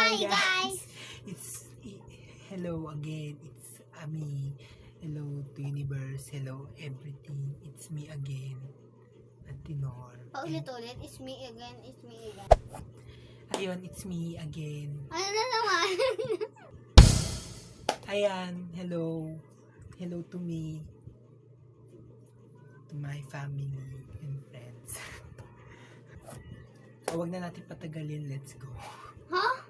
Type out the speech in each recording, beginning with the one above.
Hi guys! Hello again. It's me. Hello to universe. Hello everything. It's me again. Antinor. Paulit-ulit, it's me again, it's me again. Ayun, it's me again. Ano na naman? Ayan, hello. Hello to me. To my family and friends. So, wag na natin patagalin. Let's go. Ha?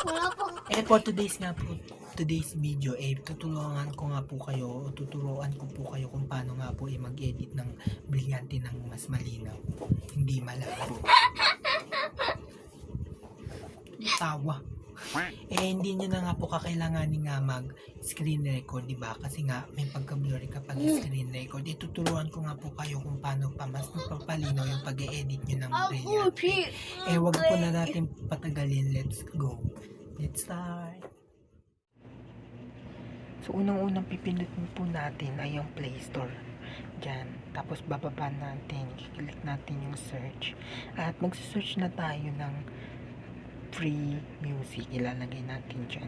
Wala pang... For today's video, tuturuan ko po kayo kung paano nga po mag-edit ng brilyante ng mas malinaw. Hindi malabo. Tawa. Hindi nyo na nga po kakailanganin nga mag-screen record, diba? Kasi nga, may pagka-blurry kapag screen record. Tuturuan ko nga po kayo kung paano pa mas magpapalinaw yung pag-edit nyo ng brilyante. Wag po na natin patagalin. Let's go. Let's start. So, unang-unang pipindutin po natin ay yung Play Store. Diyan. Tapos, bababa natin. Kiklik natin yung search. At magsa-search na tayo ng free music. Ilalagay natin dyan.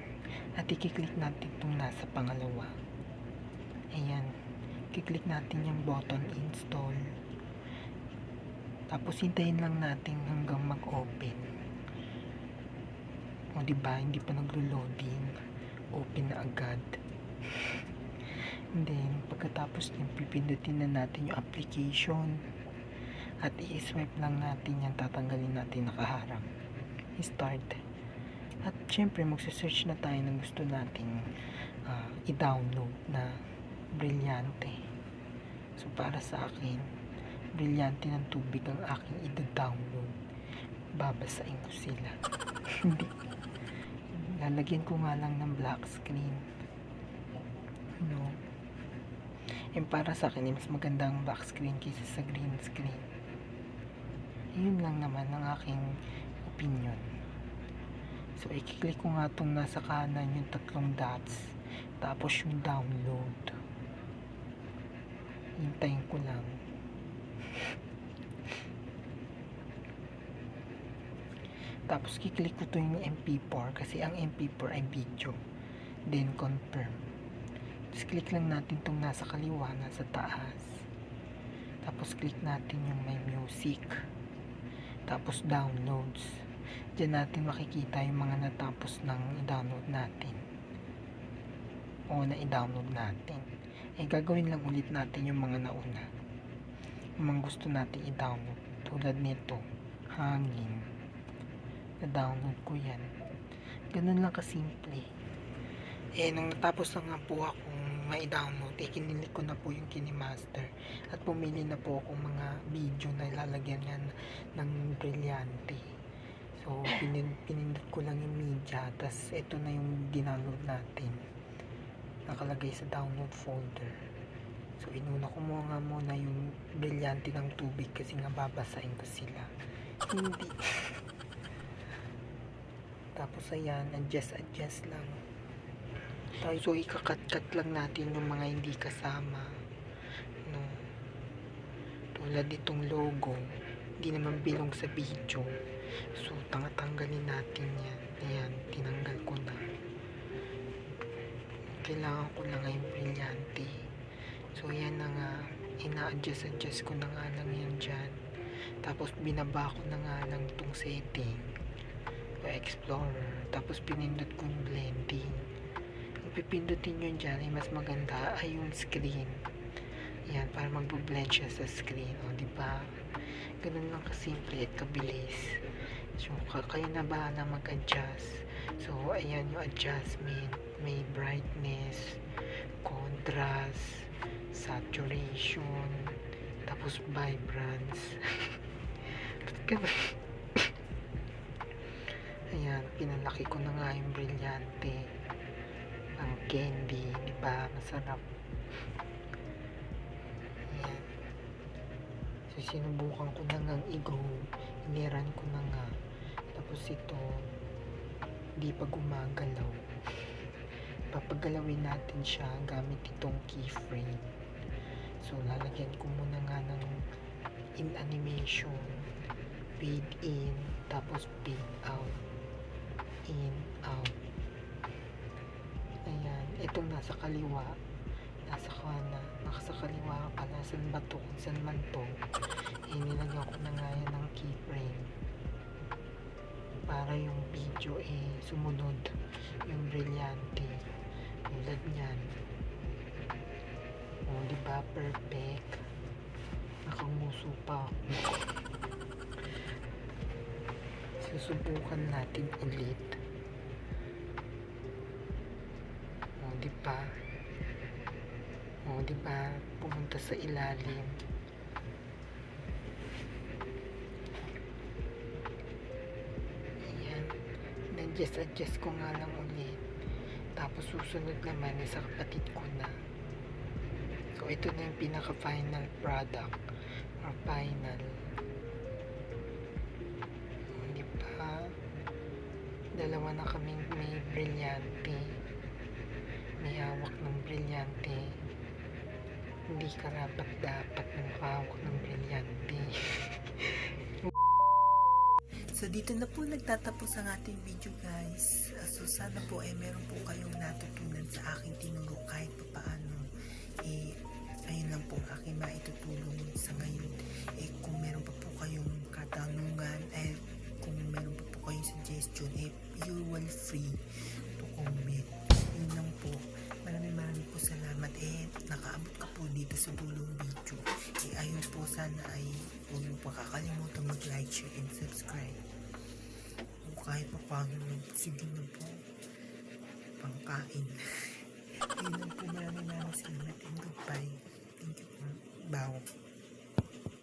At ikiklik natin itong nasa pangalawa. Ayan. Kiklik natin yung button install. Tapos, hintayin lang natin hanggang mag-open. O, diba? Hindi pa naglo-loading. Open na agad. And then, pagkatapos nyo, pipindutin na natin yung application. At i-swipe lang natin yan. Tatanggalin natin nakaharang. Start. At syempre, magsa-search na tayo ng gusto nating i-download na brilyante. So, para sa akin, brilyante ng tubig ang aking i-download. Babasain ko sila. Hindi. Lalagyan ko nga lang ng black screen. No. Para sa akin, mas magandang black screen kaysa sa green screen. Yun lang naman ang aking opinion. So, ikiklik ko nga itong nasa kanan yung tatlong dots. Tapos yung download. Hintayin ko lang. Tapos, kiklik ko ito yung MP4 kasi ang MP4 ay video. Then, confirm. Tapos, click lang natin itong nasa kaliwa, nasa taas. Tapos, click natin yung may music. Tapos, downloads. Diyan natin makikita yung mga natapos ng i-download natin. O na-i-download natin. Gagawin lang ulit natin yung mga nauna. Yung mga gusto natin i-download. Tulad nito, hangin. Na-download ko yan. Ganun lang kasimple. Nung natapos na nga po akong ma-download, kinilik ko na po yung Kinemaster. At pumili na po akong mga video na ilalagyan yan ng brilyante. So, pinindot ko lang yung media. Tapos, ito na yung dinownload natin. Nakalagay sa download folder. So, inuna ko muna yung brilyante ng tubig kasi nga babasain ko sila. Hindi. Tapos ayan, adjust lang. So, ikakat-kat lang natin yung mga hindi kasama. No? Tulad itong logo, hindi naman bilong sa video. So, tanggalin natin yan. Ayan, tinanggal ko na. Kailangan ko lang ngayong brilyante. So, ayan na nga. Ina-adjust ko na nga lang yan dyan. Tapos, binaba ko na nga lang itong setting. Explorer. Tapos pinindot ko yung blending. Yung pipindutin nyo dyan ay mas maganda ay yung screen. Yan, para magbo-blend siya sa screen. O, diba? Ganun lang kasimple at kabilis. So, kayo na bahala mag-adjust. So, ayan yung adjustment. May brightness, contrast, saturation, tapos vibrance. Ayan, pinalaki ko na nga yung brilyante. Ang candy, di ba? Masarap. Ayan. So, sinubukan ko na nga i-grow. Iniran ko na nga. Tapos ito, di pa gumagalaw. Papagalawin natin siya gamit itong keyframe. So, lalagyan ko muna nga ng in animation. Fade in, tapos fade out. In, nasa kaliwa, nasa kanan, nasa kaliwa pala, saan ba to, kung saan man to, nilagyan ko na nga yan ng keyframe para yung video sumunod yung brilyante tulad nyan. O diba, perfect, nakanguso pa ako. Susubukan natin ulit. O diba, pumunta sa ilalim. Ayan, adjust ko nga lang ulit. Tapos susunod naman sa kapatid ko na. So ito na yung pinaka final product or final. O diba, dalawa na kaming may brilyante, may hawak ng brilyante. Hindi karapat dapat na makahawak ng brilyante. So dito na po nagtatapos ang ating video, guys. So sana po meron po kayong natutunan sa aking tinuro kahit paano. Ayun lang po ang aking maitutulong sa ngayon. Kung meron pa po kayong katanungan, kung meron pa po kayong suggestion, you will free to comment. Yun lang po. Maraming po salamat. Nakaabot ka po dito sa dulong video. Ayun po, sana ay huwag mo pa kakalimutan mag-like, share, and subscribe. O kahit pa paano, sige na po, pangkain. Ayun lang po, maraming salamat and goodbye. Thank you po. Bow.